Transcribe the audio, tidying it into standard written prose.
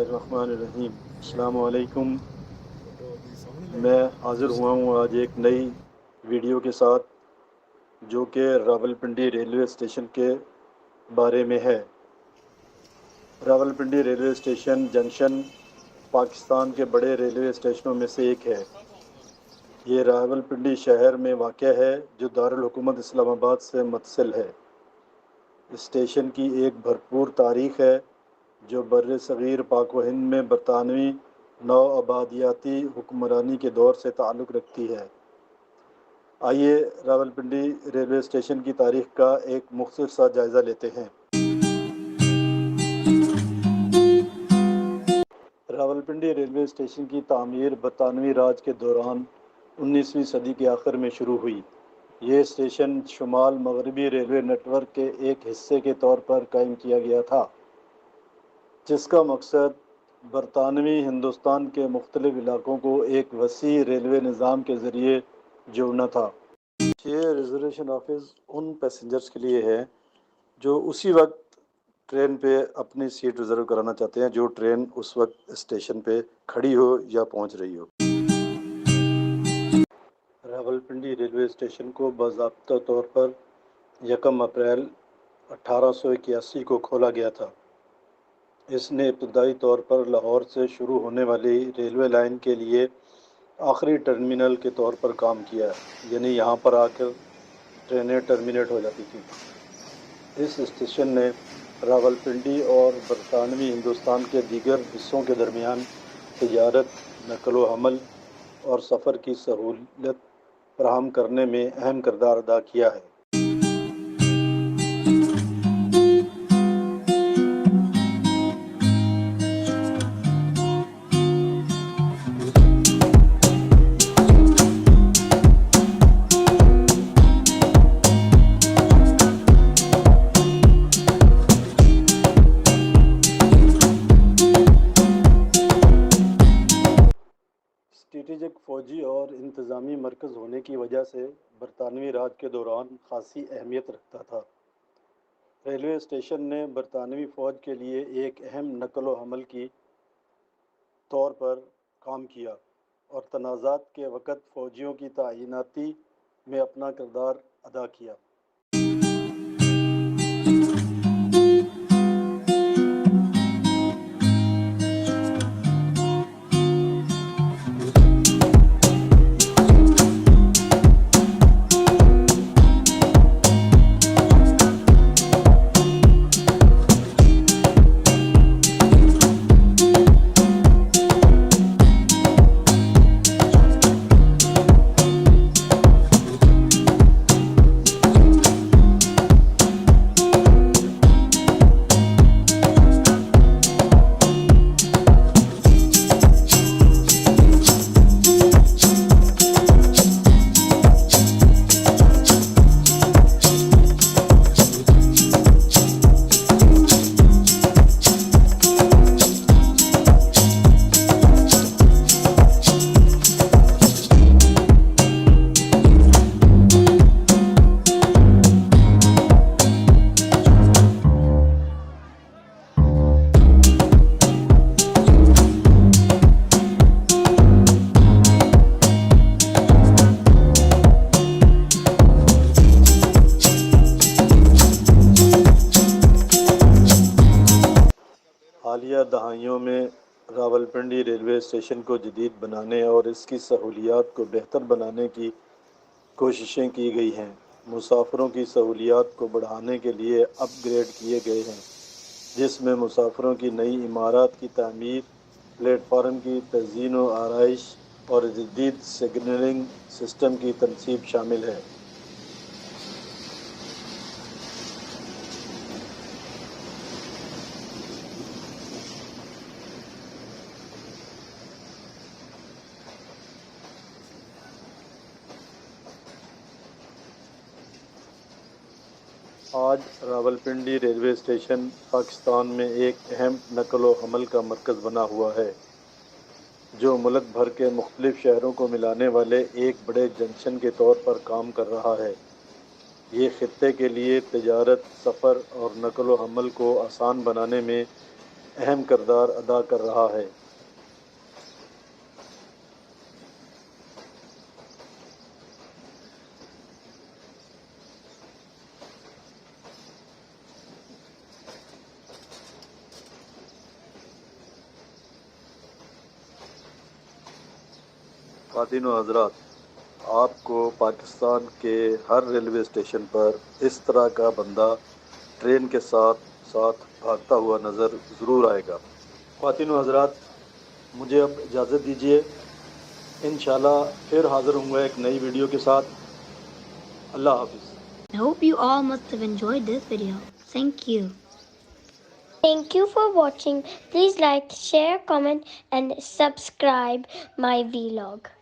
बिस्मिल्लाहिर्रहमानिर्रहीम। अस्सलाम वालेकुम। मैं हाज़िर हुआ हूँ आज एक नई वीडियो के साथ जो कि रावलपिंडी रेलवे स्टेशन के बारे में है। Rawalpindi railway station junction Pakistan के बड़े रेलवे स्टेशनों में से एक है। ये रावलपिंडी शहर में वाक़या है जो दारुल हुकूमत इस्लामाबाद से मुत्तसिल है। इस स्टेशन की एक भरपूर तारीख़ है जो बर्र सग़ीर पाक व हिंद में बरतानवी नौआबादियाती हुक्मरानी के दौर से ताल्लुक़ रखती है। आइए रावलपिंडी रेलवे स्टेशन की तारीख़ का एक मुख्तसर सा जायज़ा लेते हैं। रावलपिंडी रेलवे स्टेशन की तामीर बरतानवी राज के दौरान 19वीं सदी के आखिर में शुरू हुई। ये स्टेशन शुमाल मगरबी रेलवे नेटवर्क के एक हिस्से के तौर पर कायम किया गया था, जिसका मकसद बरतानवी हिंदुस्तान के मुख्तलिफ इलाक़ों को एक वसी रेलवे निज़ाम के ज़रिए जोड़ना था। ये रिजर्वेशन ऑफिस उन पैसेंजर्स के लिए है जो उसी वक्त ट्रेन पे अपनी सीट रिज़र्व कराना चाहते हैं जो ट्रेन उस वक्त स्टेशन पे खड़ी हो या पहुंच रही हो। रावलपिंडी रेलवे स्टेशन को बाज़ाब्ता तौर पर 1 अप्रैल 1881 को खोला गया था। इसने इब्तदाई तौर पर लाहौर से शुरू होने वाली रेलवे लाइन के लिए आखिरी टर्मिनल के तौर पर काम किया, यानी यहाँ पर आकर ट्रेनें टर्मिनेट हो जाती थी। इस स्टेशन ने रावलपिंडी और बरतानवी हिंदुस्तान के दीगर हिस्सों के दरमियान तिजारत, नकल व हमल और सफ़र की सहूलत फराहम करने में अहम किरदार अदा किया है। स्ट्रेटेजिक फ़ौजी और इंतज़ामी मरकज़ होने की वजह से बरतानवी राज के दौरान ख़ासी अहमियत रखता था। रेलवे स्टेशन ने बरतानवी फ़ौज के लिए एक अहम नकल व हमल की तौर पर काम किया और तनाज़ात के वक़्त फ़ौजियों की तैनाती में अपना किरदार अदा किया। हालिया दहाइयों में रावलपिंडी रेलवे स्टेशन को जदीद बनाने और इसकी सहूलियात को बेहतर बनाने की कोशिशें की गई हैं। मुसाफिरों की सहूलियात को बढ़ाने के लिए अपग्रेड किए गए हैं, जिसमें मुसाफिरों की नई इमारत की तामीर, प्लेटफार्म की तज़ीन व आराइश और जदीद सिग्नलिंग सिस्टम की तनसीब शामिल है। आज रावलपिंडी रेलवे स्टेशन पाकिस्तान में एक अहम नकल व हमल का मरकज़ बना हुआ है, जो मुल्क भर के मुख्तलिफ शहरों को मिलाने वाले एक बड़े जंक्शन के तौर पर काम कर रहा है। ये ख़ित्ते के लिए तिजारत, सफ़र और नकल व हमल को आसान बनाने में اہم کردار ادا کر رہا ہے۔ خواتین و حضرات، آپ کو پاکستان کے ہر ریلوے اسٹیشن پر اس طرح کا بندہ ٹرین کے ساتھ ساتھ بھاگتا ہوا نظر ضرور آئے گا۔ خواتین و حضرات، مجھے اب اجازت دیجیے، انشاءاللہ پھر حاضر ہوں گا ایک نئی ویڈیو کے ساتھ۔ اللہ حافظ۔ I hope you all must have enjoyed this video. Thank you. Thank you for watching. Please like, share, comment and subscribe my vlog.